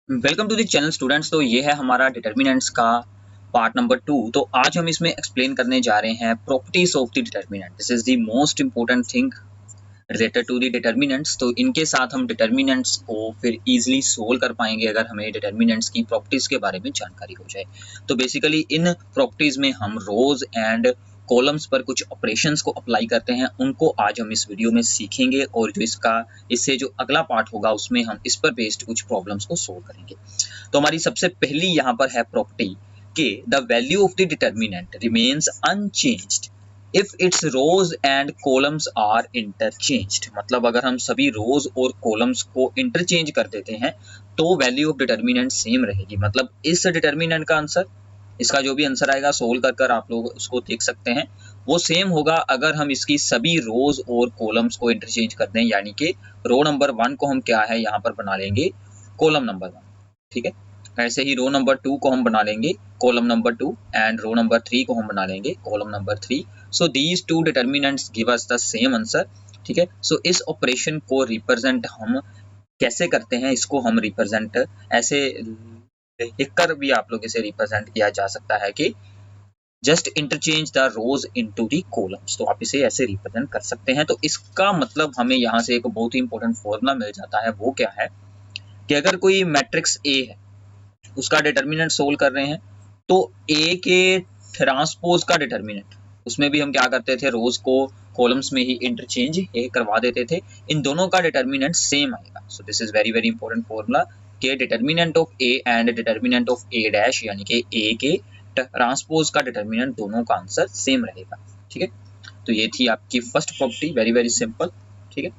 Welcome to the channel students. तो ये है हमारा डिटर्मिनेंट्स का पार्ट नंबर 2। तो आज हम इसमें एक्सप्लेन करने जा रहे हैं properties of the determinant. This is the most important thing related to the determinants. तो इनके साथ हम डिटर्मिनेंट्स को फिर इजीली सोल्व कर पाएंगे अगर हमें डिटर्मिनेंट्स की प्रॉपर्टीज के बारे में जानकारी हो जाए। तो बेसिकली इन प्रॉपर्टीज में हम रोज एंड कॉलम्स पर कुछ ऑपरेशंस को अप्लाई करते हैं, उनको आज हम इस वीडियो में सीखेंगे और जो इससे जो अगला पार्ट होगा उसमें हम इस पर बेस्ड कुछ प्रॉब्लम्स को सोल्व करेंगे। तो हमारी सबसे पहली यहाँ पर है प्रॉपर्टी कि the value of the determinant remains unchanged if its rows and columns are interchanged. मतलब अगर हम सभी रोज और कॉलम्स को इंटरचेंज कर देते हैं तो वैल्यू ऑफ डिटर्मिनेंट सेम रहेगी। मतलब इस डिटर्मिनेंट का आंसर, इसका जो भी आंसर आएगा सोल्व कर आप लोग उसको देख सकते हैं, वो सेम होगा अगर हम इसकी सभी रोज और कॉलम्स को इंटरचेंज कर दें। यानी कि रो नंबर 1 को हम क्या है यहाँ पर बना लेंगे कॉलम नंबर 1, ठीक है। ऐसे ही रो नंबर 2 को हम बना लेंगे column number 2 and row number 3 को हम बना लेंगे column number 3। So these two determinants give us the same answer, ठीक है। सो इस ऑपरेशन को रिप्रेजेंट हम कैसे करते हैं, इसको हम रिप्रेजेंट ऐसे लिखकर भी आप लोग इसे रिप्रेजेंट किया जा सकता है कि just interchange the rose into the columns. तो आप इसे ऐसे रिप्रेजेंट कर सकते हैं। तो इसका मतलब हमें यहाँ से एक बहुत ही इंपॉर्टेंट फॉर्मूला मिल जाता है। वो क्या है कि अगर कोई मैट्रिक्स ए है, उसका डिटर्मिनेंट सोल्व कर रहे हैं, तो ए के ट्रांसपोज का डिटर्मिनेंट, उसमें भी हम क्या करते थे, रोज को कॉलम्स में ही इंटरचेंज करवा देते थे। इन दोनों का डिटर्मिनेंट सेम आएगा। So this is very very important formula कि determinant of A and determinant of A dash यानी कि ए के ट्रांसपोज का डिटर्मिनेंट दोनों का आंसर सेम रहेगा, ठीक है। तो ये थी आपकी first property, very very simple, ठीक है।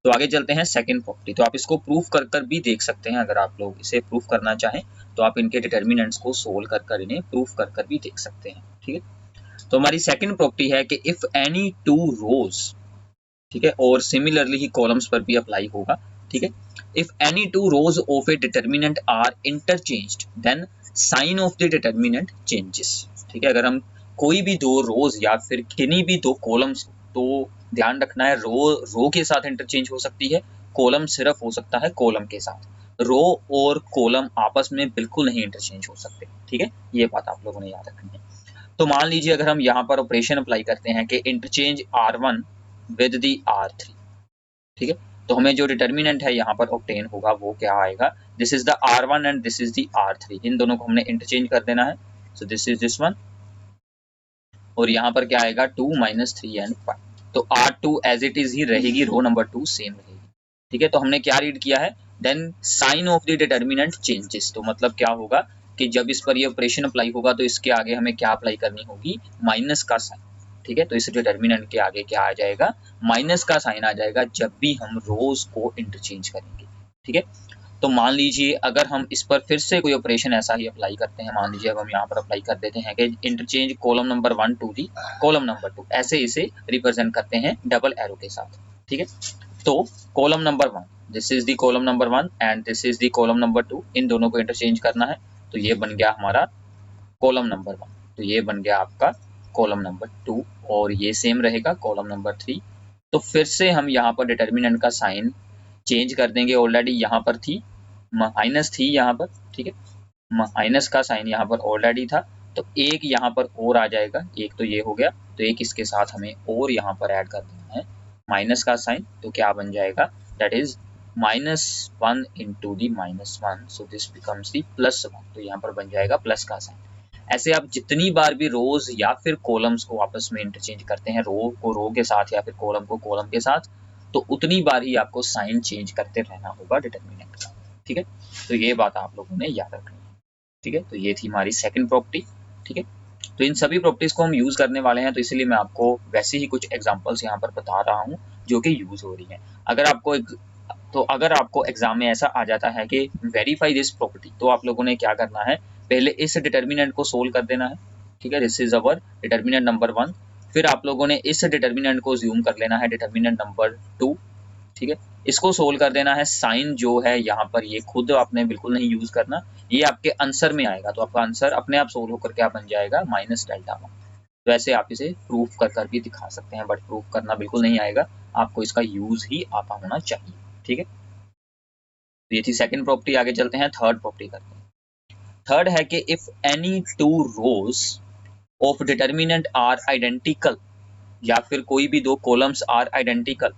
तो आगे चलते हैं सेकंड प्रॉपर्टी। तो आप इसको प्रूफ कर भी देख सकते हैं। अगर आप लोग इसे प्रूफ करना चाहें तो आप इनके डिटर्मिनेंट्स को सोल्व कर इन्हें प्रूफ कर भी देख सकते हैं, ठीक है। तो हमारी सेकंड प्रॉपर्टी है कि इफ एनी टू रोज, ठीक है, और सिमिलरली ही कॉलम्स पर भी अप्लाई होगा, ठीक है। If any two rows of a determinant are interchanged then sign of the determinant changes, ठीक है। अगर हम कोई भी दो रोज या फिर किन्हीं भी दो कॉलम्स, तो ध्यान रखना है रो के साथ इंटरचेंज हो सकती है, कॉलम सिर्फ हो सकता है कॉलम के साथ। रो और कॉलम आपस में बिल्कुल नहीं इंटरचेंज हो सकते, ठीक है। ये बात आप लोगों ने याद रखनी है। तो मान लीजिए अगर हम यहाँ पर ऑपरेशन अप्लाई करते हैं कि interchange R1 with the R3, ठीक है, तो हमें जो डिटर्मिनेंट है यहाँ पर ऑब्टेन होगा वो क्या आएगा, this is the R1 and this is the R3। इन दोनों को हमने इंटरचेंज कर देना है। So this is this one, और यहाँ पर क्या आएगा 2 - 3 एंड 5। तो R2 as it is he रहेगी, रो नंबर 2 सेम रहेगी, ठीक है। तो हमने क्या रीड किया है, then sign of the determinant changes. तो मतलब क्या होगा कि जब इस पर ये ऑपरेशन अप्लाई होगा तो इसके आगे हमें क्या अप्लाई करनी होगी, माइनस का साइन, ठीक है। तो इस डिटर्मिनेंट के आगे क्या आ जाएगा, माइनस का साइन आ जाएगा जब भी हम रोज को इंटरचेंज करेंगे, ठीक है। तो मान लीजिए अगर हम इस पर फिर से कोई ऑपरेशन ऐसा ही अप्लाई करते हैं, मान लीजिए अब हम यहाँ पर अप्लाई कर देते हैं कि interchange column number 1 to the column number 2, ऐसे इसे रिप्रेजेंट करते हैं डबल एरो के साथ, ठीक है। तो column number 1, this is the column number 1 and this is the column number 2, इन दोनों को इंटरचेंज करना है। तो ये बन गया हमारा कॉलम नंबर 1, तो ये बन गया आपका कॉलम नंबर 2, और ये सेम रहेगा कॉलम नंबर 3। तो फिर से हम यहाँ पर डिटर्मिनेंट का साइन चेंज कर देंगे। ऑलरेडी यहाँ पर थी माइनस थी यहाँ पर, ठीक है, माइनस का साइन यहाँ पर ऑलरेडी था, तो एक यहाँ पर और आ जाएगा, एक तो ये हो गया, तो एक इसके साथ हमें और यहाँ पर ऐड कर देना है माइनस का साइन। तो क्या बन जाएगा, that is -1 into the -1, so this becomes the +1। तो यहाँ पर बन जाएगा प्लस का साइन। ऐसे आप जितनी बार भी रोज या फिर कॉलम्स को आपस में इंटरचेंज करते हैं, रो को रो के साथ या फिर कॉलम को कॉलम के साथ, तो उतनी बार ही आपको साइन चेंज करते रहना होगा डिटर्मिनेंट का, ठीक है। तो ये बात आप लोगों ने याद रखनी है, ठीक है। तो ये थी हमारी सेकंड प्रॉपर्टी, ठीक है। तो इन सभी प्रॉपर्टीज को हम यूज करने वाले हैं, तो इसलिए मैं आपको वैसे ही कुछ एग्जांपल्स यहाँ पर बता रहा हूँ जो कि यूज हो रही हैं। अगर आपको एग्जाम में ऐसा आ जाता है कि वेरीफाई दिस प्रॉपर्टी, तो आप लोगों ने क्या करना है, पहले इस डिटर्मिनेंट को सोल्व कर देना है, ठीक है। This is our determinant number 1। फिर आप लोगों ने इस डिटर्मिनेंट को ज्यूम कर लेना है डिटर्मिनेंट नंबर 2, ठीक है। इसको सोल्व कर देना है। साइन जो है यहाँ पर ये खुद आपने बिल्कुल नहीं यूज करना, ये आपके आंसर में आएगा, तो आपका आंसर अपने आप सोल्व होकर क्या बन जाएगा, -Δ1। तो ऐसे आप इसे प्रूफ कर भी दिखा सकते हैं, बट प्रूफ करना बिल्कुल नहीं आएगा, आपको इसका यूज ही आता होना चाहिए, ठीक है। ये थी सेकंड प्रॉपर्टी। आगे चलते हैं थर्ड प्रॉपर्टी करते हैं। थर्ड है कि if any two rows of determinant are identical, या फिर कोई भी दो columns are identical,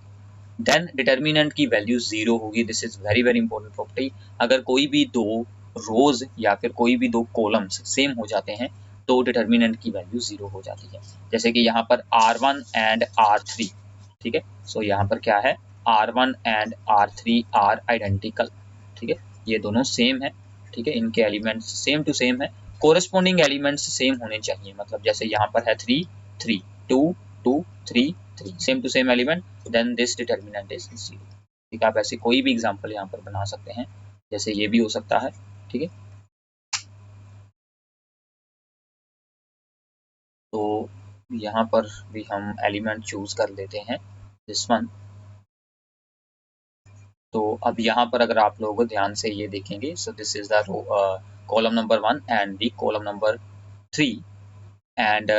then determinant की वैल्यू जीरो होगी। This is very very important property. अगर कोई भी दो रोज या फिर कोई भी दो कॉलम्स सेम हो जाते हैं तो डिटर्मिनेंट की वैल्यू जीरो हो जाती है। जैसे कि यहाँ पर R1 एंड R3, ठीक है। सो यहाँ पर क्या है, R1 and R3 are identical, ठीक है, ये दोनों सेम है, ठीक है, इनके एलिमेंट्स सेम टू सेम है, कोरिस्पोंडिंग एलिमेंट्स सेम होने चाहिए। मतलब जैसे यहाँ पर है 3 3, 2 2, 3 3, same to same element, then this determinant is zero. ठीक है, आप ऐसे कोई भी एग्जांपल यहाँ पर बना सकते हैं, जैसे ये भी हो सकता है, ठीक है। तो यहाँ पर भी हम एलिमेंट चूज कर लेते हैं दिस वन। तो अब यहाँ पर अगर आप लोग ध्यान से ये देखेंगे, so this is the column number 1 and the column number 3, and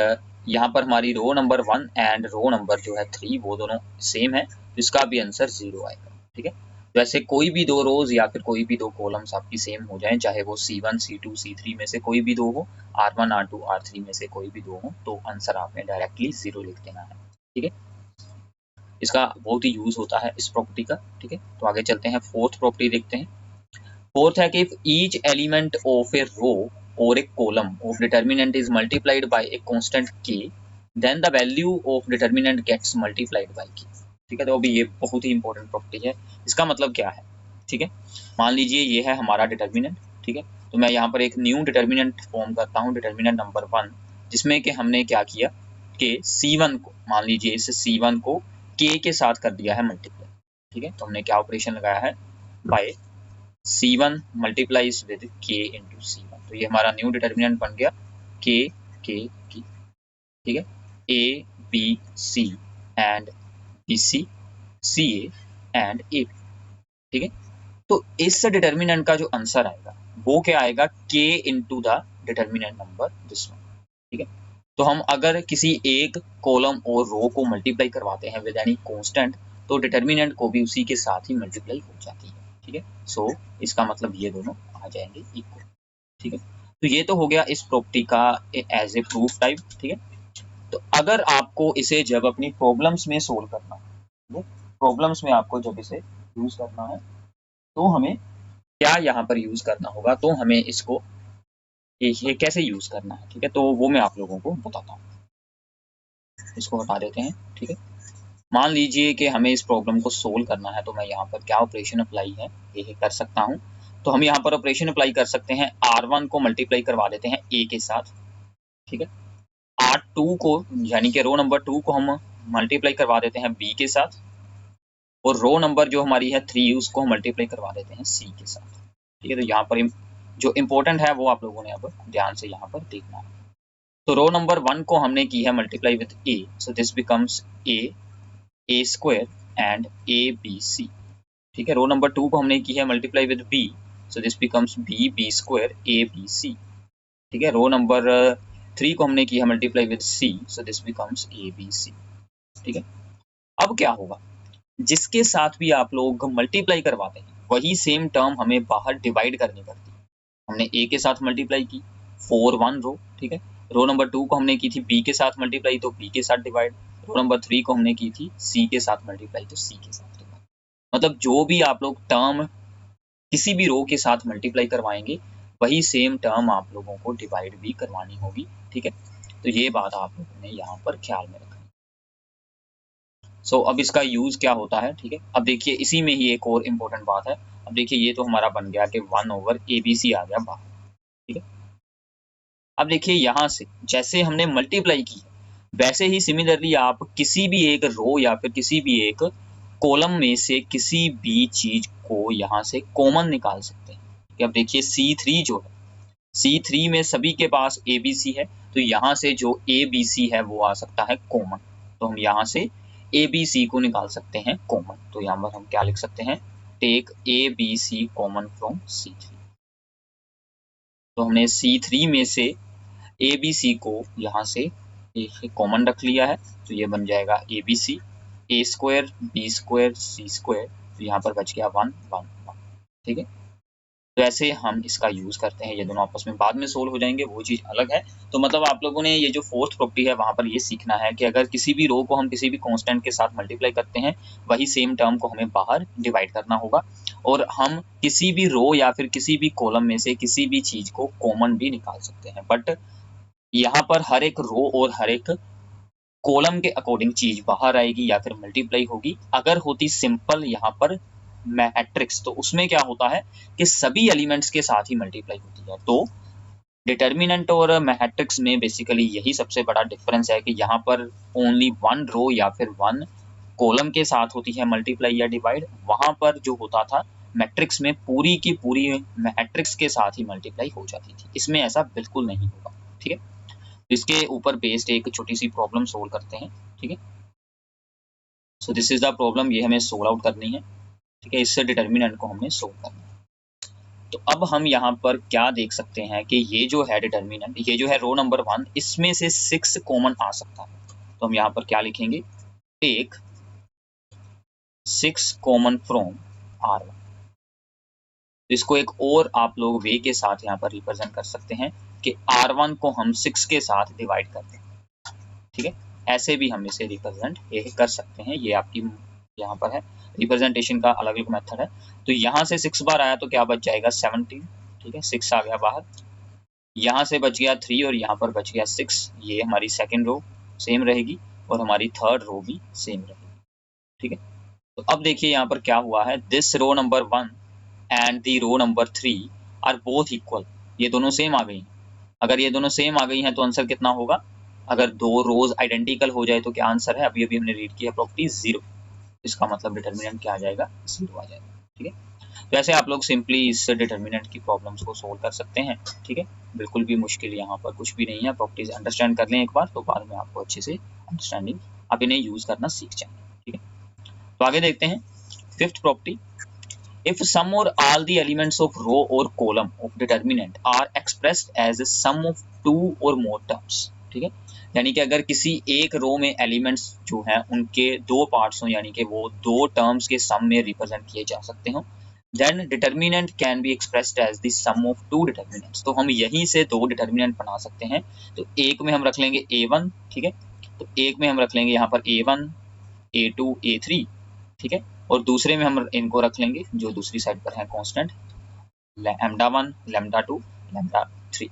यहाँ पर हमारी row number 1 and row number जो है 3 वो दोनों सेम है, तो इसका भी आंसर जीरो आएगा, ठीक है। वैसे कोई भी दो रोज या फिर कोई भी दो कॉलम्स आपकी सेम हो जाएं, चाहे वो C1 C2 C3 में से कोई भी दो हो, R1 R2 R3 में से कोई भी दो हो, तो आंसर आपने डायरेक्टली जीरो लिख देना है, ठीक है। इसका बहुत ही यूज होता है इस प्रॉपर्टी का, ठीक है। तो आगे चलते हैं, फोर्थ प्रॉपर्टी देखते हैं। फोर्थ है कि if each element of a row और a column of determinant is multiplied by a constant k, then the value of determinant gets multiplied by k, ठीक है। तो अभी ये बहुत ही इंपॉर्टेंट प्रॉपर्टी है। इसका मतलब क्या है, ठीक है। मान लीजिए ये है हमारा डिटर्मिनेंट, ठीक है। तो मैं यहाँ पर एक न्यू डिटर्मिनेंट फॉर्म करता हूँ, डिटर्मिनेंट नंबर 1, जिसमें कि हमने क्या किया कि C1 को, मान लीजिए इस C1 को k के साथ कर दिया है मल्टीप्लाई, ठीक है। तो हमने क्या ऑपरेशन लगाया है, by C1 multiplies with k into C1। तो ये हमारा न्यू डिटर्मिनेंट बन गया k k k, ठीक है। A B C and BC CA and AB, ठीक है। तो इस डिटर्मिनेंट का जो आंसर आएगा वो क्या आएगा, k into the determinant number this one, ठीक है। तो हम अगर किसी एक कॉलम और रो को मल्टीप्लाई करवाते हैं विद एनी कांस्टेंट, तो डिटर्मिनेंट को भी उसी के साथ ही मल्टीप्लाई हो जाती है, ठीक है। सो इसका मतलब ये दोनों आ जाएंगे इक्वल, ठीक है। तो ये तो हो गया इस प्रॉपर्टी का एज ए प्रूफ टाइप, ठीक है। तो अगर आपको इसे जब अपनी प्रॉब्लम्स में सोल्व करना है, प्रॉब्लम्स में आपको जब इसे यूज करना है, तो हमें क्या यहाँ पर यूज करना होगा, तो हमें इसको ये कैसे यूज करना है, ठीक है। तो वो मैं आप लोगों को बताता हूँ। इसको हटा देते हैं, ठीक है। मान लीजिए कि हमें इस प्रॉब्लम को सोल्व करना है, तो मैं यहाँ पर क्या ऑपरेशन अप्लाई है ये कर सकता हूँ। तो हम यहाँ पर ऑपरेशन अप्लाई कर सकते हैं, R1 को मल्टीप्लाई करवा देते हैं A के साथ, ठीक है। R2 को यानी कि रो नंबर 2 को हम मल्टीप्लाई करवा देते हैं B के साथ, और रो नंबर जो हमारी है 3 उसको हम मल्टीप्लाई करवा देते हैं C के साथ, ठीक है। तो यहाँ पर जो इम्पोर्टेंट है वो आप लोगों ने अब ध्यान से यहाँ पर देखना है। तो रो नंबर 1 को हमने की है multiply with A, so this becomes A square and ABC, ठीक है। रो नंबर 2 को हमने की है multiply with B, so this becomes B square ABC, ठीक है। रो नंबर 3 को हमने की है multiply with C, so this becomes ABC, ठीक है। अब क्या होगा, जिसके साथ भी आप लोग मल्टीप्लाई करवाते हैं वही सेम टर्म हमें बाहर डिवाइड करनी पड़ती है। हमने A के साथ मल्टीप्लाई की 4 1 रो, ठीक है। रो नंबर 2 को हमने की थी B के साथ मल्टीप्लाई, तो B के साथ डिवाइड। रो नंबर 3 को हमने की थी C के साथ मल्टीप्लाई, तो C के साथ डिवाइड। मतलब जो भी आप लोग टर्म किसी भी रो के साथ मल्टीप्लाई करवाएंगे वही सेम टर्म आप लोगों को डिवाइड भी करवानी होगी, ठीक है। तो ये बात आप लोगों ने यहाँ पर ख्याल में रखनी। सो अब इसका यूज क्या होता है, ठीक है। अब देखिए इसी में ही एक और इम्पोर्टेंट बात है। अब देखिए ये तो हमारा बन गया कि 1/ABC आ गया बाहर, ठीक है। अब देखिए यहाँ से जैसे हमने मल्टीप्लाई की वैसे ही सिमिलरली आप किसी भी एक रो या फिर किसी भी एक कॉलम में से किसी भी चीज को यहाँ से कॉमन निकाल सकते हैं, कि अब देखिए C3 जो है, C3 में सभी के पास ABC है, तो यहाँ से जो ABC है वो आ सकता है कॉमन। तो हम यहाँ से ABC को निकाल सकते हैं कॉमन। तो यहाँ पर हम क्या लिख सकते हैं, take ABC common from C3। तो हमने C3 में से ABC को यहाँ से कॉमन रख लिया है, तो ये बन जाएगा ABC, A square B square C square, तो यहाँ पर बच गया 1 1 1। ठीक है। तो ऐसे हम इसका यूज करते हैं, ये दोनों आपस में बाद में सोल्व हो जाएंगे, वो चीज अलग है। तो मतलब आप लोगों ने ये जो फोर्थ प्रॉपर्टी है वहां पर ये सीखना है कि अगर किसी भी रो को हम किसी भी कांस्टेंट के साथ मल्टीप्लाई करते हैं, वही सेम टर्म को हमें बाहर डिवाइड करना होगा, और हम किसी भी रो या फिर किसी भी कॉलम में से किसी भी चीज को कॉमन भी निकाल सकते हैं। बट यहाँ पर हर एक रो और हर एक कॉलम के अकॉर्डिंग चीज बाहर आएगी या फिर मल्टीप्लाई होगी। अगर होती सिंपल यहाँ पर मैट्रिक्स, तो उसमें क्या होता है कि सभी एलिमेंट्स के साथ ही मल्टीप्लाई होती है। तो डिटर्मिनेंट और मैट्रिक्स में बेसिकली यही सबसे बड़ा डिफरेंस है कि यहाँ पर ओनली वन रो या फिर वन कॉलम के साथ होती है मल्टीप्लाई या डिवाइड। वहां पर जो होता था मैट्रिक्स में पूरी की पूरी मैट्रिक्स के साथ ही मल्टीप्लाई हो जाती थी। इसमें ऐसा बिल्कुल नहीं होगा। ठीक है, इसके ऊपर बेस्ड एक छोटी सी प्रॉब्लम सोल्व करते हैं। ठीक है, so this is the problem, ये हमें सोल्व आउट करनी है। ठीक है, इससे डिटर्मिनेंट को हमने सोल्व करना है। तो अब हम यहाँ पर क्या देख सकते हैं कि ये जो है डिटर्मिनेंट, ये जो है रो नंबर 1, इसमें से 6 कॉमन आ सकता है। तो हम यहाँ पर क्या लिखेंगे, टेक 6 कॉमन फ्रॉम R1। इसको एक और आप लोग वे के साथ यहाँ पर रिप्रेजेंट कर सकते हैं कि R1 को हम 6 के साथ डिवाइड कर दें। ठीक है, ऐसे भी हम इसे रिप्रेजेंट कर सकते हैं। ये आपकी यहाँ पर है, रिप्रेजेंटेशन का अलग अलग मेथड है। तो यहाँ से 6 बार आया तो क्या बच जाएगा 17। ठीक है, 6 आ गया बाहर, यहाँ से बच गया 3 और यहाँ पर बच गया 6। ये हमारी सेकेंड रो सेम रहेगी और हमारी थर्ड रो भी सेम रहेगी। ठीक है, तो अब देखिए यहाँ पर क्या हुआ है, this row number 1 and the row number 3 are both equal. ये दोनों सेम आ गई। अगर ये दोनों सेम आ गई हैं तो आंसर कितना होगा, अगर दो रोज आइडेंटिकल हो जाए तो क्या आंसर है, अभी अभी हमने रीड किया प्रॉपर्टी 0। इसका मतलब डिटर्मिनेंट क्या आ जाएगा, 0 आ जाएगा। ठीक है, तो ऐसे आप लोग सिंपली इस डिटर्मिनेंट की प्रॉब्लम्स को सोल्व कर सकते हैं। ठीक है, बिल्कुल भी मुश्किल यहाँ पर कुछ भी नहीं है। प्रॉपर्टीज अंडरस्टैंड कर लें एक बार, तो बाद में आपको अच्छे से अंडरस्टैंडिंग, आप इन्हें यूज करना सीख जाएंगे। ठीक है, तो आगे देखते हैं fifth property. If sum or all the elements of row or column of determinant are expressed as a sum of two or more terms। ठीक है, यानी कि अगर किसी एक रो में एलिमेंट्स जो हैं उनके दो पार्ट्स हों, यानी कि वो दो टर्म्स के सम में रिप्रेजेंट किए जा सकते हों, then determinant can be expressed as the sum of two determinants. तो हम यहीं से दो डिटर्मिनेंट बना सकते हैं। तो एक में हम रख लेंगे A1। ठीक है, तो एक में हम रख लेंगे यहाँ पर A1, A2, A3। ठीक है, और दूसरे में हम इनको रख लेंगे जो दूसरी साइड पर है कांस्टेंट, λ1, λ2, λ3।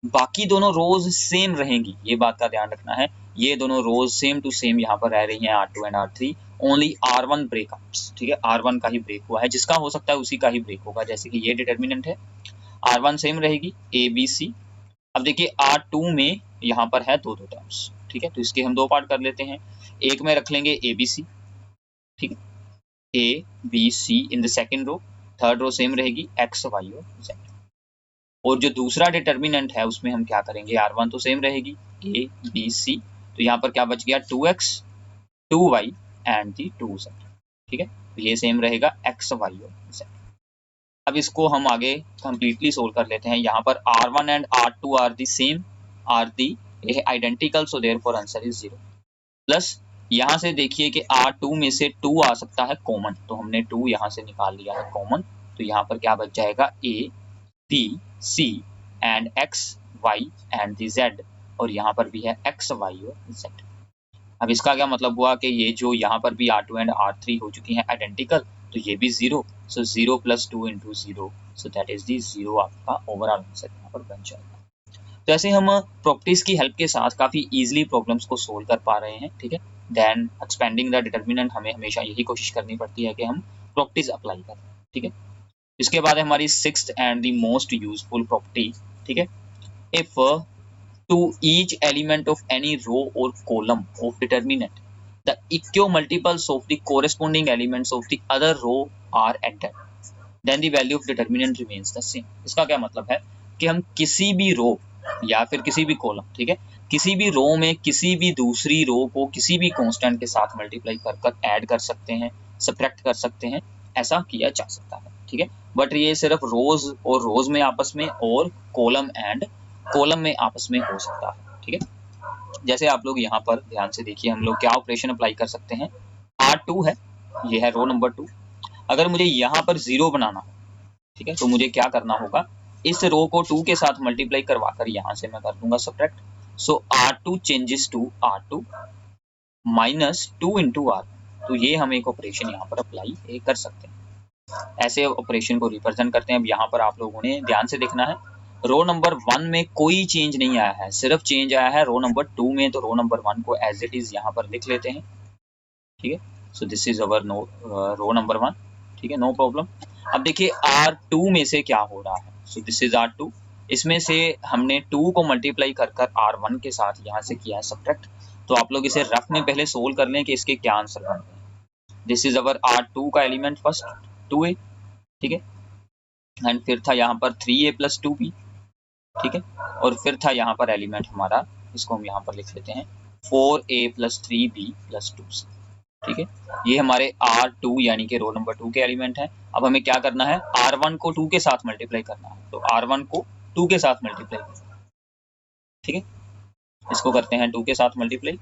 बाकी दोनों रोज सेम रहेंगी, ये बात का ध्यान रखना है। ये दोनों रोज सेम टू सेम यहाँ पर रह रही हैं, R2 and R3। Only R1 breakouts. ठीक है, R1 का ही ब्रेक हुआ है, जिसका हो सकता है उसी का ही ब्रेक होगा। जैसे कि ये डिटर्मिनेंट है, R1 सेम रहेगी, ABC। अब देखिए R2 में यहाँ पर है दो टर्म्स। ठीक है, तो इसके हम दो पार्ट कर लेते हैं। एक में रख लेंगे ABC। ठीक है, ABC in the second row, third row same रहेगी X, Y और Z। और जो दूसरा डिटर्मिनेंट है उसमें हम क्या करेंगे, R1 तो सेम रहेगी, ABC। तो यहाँ पर क्या बच गया 2X, 2Y and the 2Z। ठीक है, तो ये सेम रहेगा X, Y और Z। अब इसको हम आगे कंप्लीटली सोल्व कर लेते हैं। यहाँ पर R1 and R2 are the same, are the identical, so therefore answer is 0। Plus यहाँ से देखिए कि R2 में से 2 आ सकता है कॉमन, तो हमने 2 यहाँ से निकाल लिया है कॉमन। तो यहाँ पर क्या बच जाएगा A, B, C and X, Y and the Z। और यहाँ पर भी है X, Y और Z। अब इसका क्या मतलब हुआ कि ये जो यहाँ पर भी R2 एंड R3 हो चुकी हैं आइडेंटिकल, तो ये भी 0। सो 0 + 2 × 0, सो दैट इज दी 0 आपका ओवरऑल आंसर यहाँ पर बन जाएगा। तो ऐसे हम प्रॉपर्टीज की हेल्प के साथ काफी इजीली प्रॉब्लम्स को सोल्व कर पा रहे हैं। ठीक है, देन एक्सपेंडिंग द डिटर्मिनेंट, हमें हमेशा यही कोशिश करनी पड़ती है कि हम प्रॉपर्टीज अप्लाई करें। ठीक है, इसके बाद है हमारी sixth and the most useful property. ठीक है, if to each element of any row और column of determinant the equal multiples of the corresponding elements of the other row are added, then the value of determinant remains the same. इसका क्या मतलब है कि हम किसी भी रो या फिर किसी भी कॉलम, ठीक है, किसी भी रो में किसी भी दूसरी रो को किसी भी कांस्टेंट के साथ मल्टीप्लाई कर ऐड कर सकते हैं, सब्ट्रैक्ट कर सकते हैं, ऐसा किया जा सकता है। ठीक है, बट ये सिर्फ रोज और रोज में आपस में और कॉलम एंड कॉलम में आपस में हो सकता है। ठीक है, जैसे आप लोग यहाँ पर ध्यान से देखिए, हम लोग क्या ऑपरेशन अप्लाई कर सकते हैं। R2 है, ये है रो नंबर 2। अगर मुझे यहाँ पर 0 बनाना हो ठीक है। तो मुझे क्या करना होगा, इस रो को 2 के साथ मल्टीप्लाई करवा कर यहाँ से मैं कर दूंगा subtract. So R2 changes to R2 minus 2 into R। तो ये हम एक ऑपरेशन यहाँ पर अप्लाई कर सकते हैं, ऐसे ऑपरेशन को रिप्रेजेंट करते हैं। अब यहाँ पर आप लोगों ने ध्यान से देखना है, रो नंबर 1 में कोई चेंज नहीं आया है, सिर्फ चेंज आया है रो नंबर 2 में। तो रो नंबर 1 को एज इट इज यहाँ पर लिख लेते हैं, ठीक है। So this is our row number 1, ठीक है, नो प्रॉब्लम। अब देखिए R2 में से क्या हो रहा है, सो दिस इज R2, इसमें से हमने 2 को मल्टीप्लाई कर कर R1 के साथ यहाँ से किया है सब्ट्रैक्ट। तो आप लोग इसे रफ में पहले सोल्व कर लें कि इसके क्या आंसर बन रहे हैं। दिस इज अवर R2 का एलिमेंट फर्स्ट 2a, ठीक है, एंड फिर था यहाँ पर 3a प्लस 2b, ठीक है, और फिर था यहाँ पर एलिमेंट हमारा, इसको हम यहाँ पर लिख लेते हैं 4a plus 3b plus 2c, ठीक है। ये हमारे R2 यानी कि रो नंबर 2 के एलिमेंट हैं। अब हमें क्या करना है, R1 को 2 के साथ मल्टीप्लाई करना है। तो R1 को 2 के साथ मल्टीप्लाई करना है, ठीक है, इसको करते हैं 2 के साथ मल्टीप्लाई।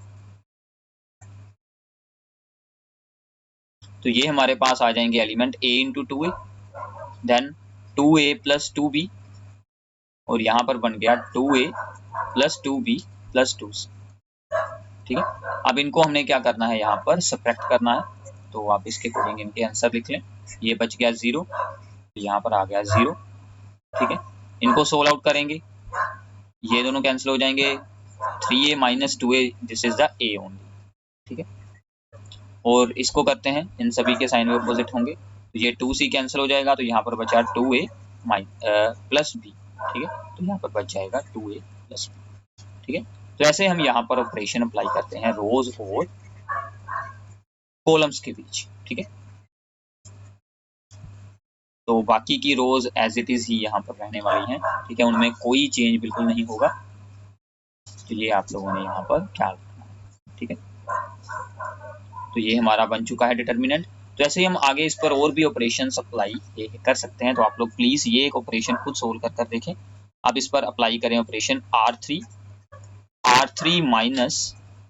तो ये हमारे पास आ जाएंगे element a into 2a, then 2a plus 2b, और यहाँ पर बन गया 2a plus 2b plus 2c, ठीक है। अब इनको हमने क्या करना है, यहाँ पर सब्ट्रैक्ट करना है। तो आप इसके अकॉर्डिंग इनके आंसर लिख लें। ये बच गया 0, यहाँ पर आ गया 0, ठीक है। इनको सोल्व आउट करेंगे, ये दोनों कैंसिल हो जाएंगे, 3a minus 2a, this is the a only, ठीक है। और इसको करते हैं, इन सभी के साइन अपोजिट होंगे, तो ये 2c कैंसिल हो जाएगा, तो यहाँ पर बचा 2a प्लस b, ठीक है। तो यहाँ पर बच जाएगा 2a प्लस b, ठीक है। तो ऐसे हम यहाँ पर ऑपरेशन अप्लाई करते हैं रोज और कॉलम्स के बीच, ठीक है। तो बाकी की रोज एज इट इज ही यहाँ पर रहने वाली हैं, ठीक है, उनमें कोई चेंज बिल्कुल नहीं होगा। तो ये आप लोगों ने यहाँ पर ख्याल रखना है, ठीक है। तो ये हमारा बन चुका है डिटर्मिनेंट। तो ऐसे ही हम आगे इस पर और भी ऑपरेशन अप्लाई कर सकते हैं। तो आप लोग प्लीज ये एक ऑपरेशन खुद सोल्व कर कर देखें। अब इस पर अप्लाई करें ऑपरेशन R3 माइनस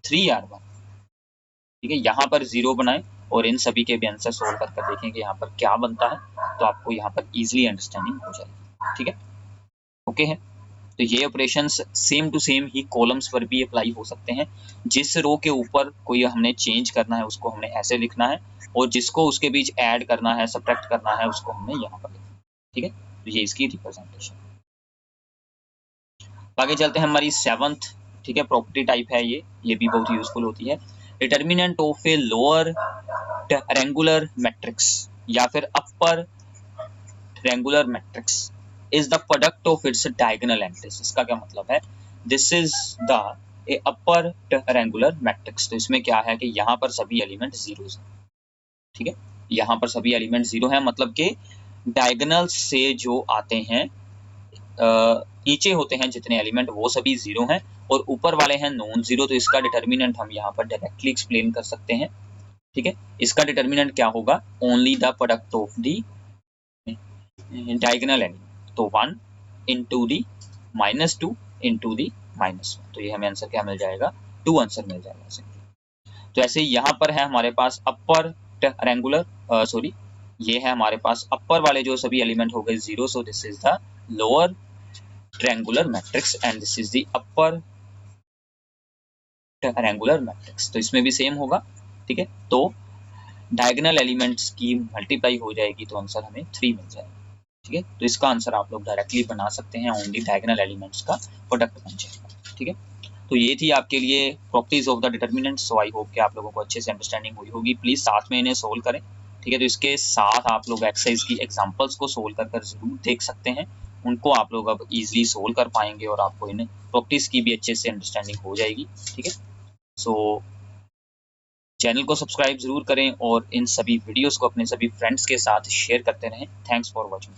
3R1, ठीक है, यहाँ पर 0 बनाएं और इन सभी के भी आंसर सोल्व कर कर देखें कि यहाँ पर क्या बनता है। तो आपको यहाँ पर इजीली अंडरस्टैंडिंग हो जाएगी, ठीक है, ओके है। तो ये ऑपरेशंस सेम टू सेम ही कॉलम्स पर भी अप्लाई हो सकते हैं। जिस रो के ऊपर कोई हमने चेंज करना है उसको हमने ऐसे लिखना है, और जिसको उसके बीच ऐड करना है, सब्ट्रैक्ट करना है, उसको हमने यहाँ पर लिखना है, ठीक है। तो ये इसकी रिप्रेजेंटेशन। आगे चलते हैं, हमारी 7th, ठीक है, प्रॉपर्टी टाइप है ये भी बहुत यूजफुल होती है। Determinant of a lower triangular matrix या फिर upper triangular matrix is the product of its diagonal entries. इसका क्या मतलब है, this is the a upper triangular matrix. तो इसमें क्या है कि यहाँ पर सभी एलिमेंट 0 हैं, ठीक है, यहाँ पर सभी एलिमेंट 0 हैं, मतलब कि डायगोनल से जो आते हैं नीचे होते हैं जितने एलिमेंट वो सभी 0 हैं, और ऊपर वाले हैं नॉन 0। तो इसका डिटर्मिनेंट हम यहाँ पर डायरेक्टली एक्सप्लेन कर सकते हैं, ठीक है। इसका डिटर्मिनेंट क्या होगा, only the product of the diagonal element. तो 1 इंटू दी -2 इंटू दी -1। तो ये हमें आंसर क्या मिल जाएगा, 2 आंसर मिल जाएगा सिंपली। तो ऐसे यहाँ पर है हमारे पास अपर रेंगुलर, सॉरी, ये है हमारे पास अपर वाले जो सभी एलिमेंट हो गए 0। सो this is the lower triangular matrix and this is the upper triangular matrix. तो इसमें भी सेम होगा, ठीक है। तो डायगोनल एलिमेंट्स की मल्टीप्लाई हो जाएगी तो आंसर हमें 3 मिल जाएगा, ठीक है। तो इसका आंसर आप लोग डायरेक्टली बना सकते हैं, ओनली डायगोनल एलिमेंट्स का प्रोडक्ट बन जाएगा, ठीक है। तो ये थी आपके लिए properties of the determinant. So I hope कि आप लोगों को अच्छे से अंडरस्टैंडिंग हुई होगी। प्लीज साथ में इन्हें सोल्व करें, ठीक है। तो इसके साथ आप लोग एक्सरसाइज की एग्जांपल्स को सोल्व कर कर जरूर देख सकते हैं, उनको आप लोग अब इजीली सोल्व कर पाएंगे और आपको इन प्रॉपर्टीज की भी अच्छे से अंडरस्टैंडिंग हो जाएगी, ठीक है। सो चैनल को सब्सक्राइब जरूर करें और इन सभी वीडियोस को अपने सभी फ्रेंड्स के साथ शेयर करते रहें। Thanks for watching.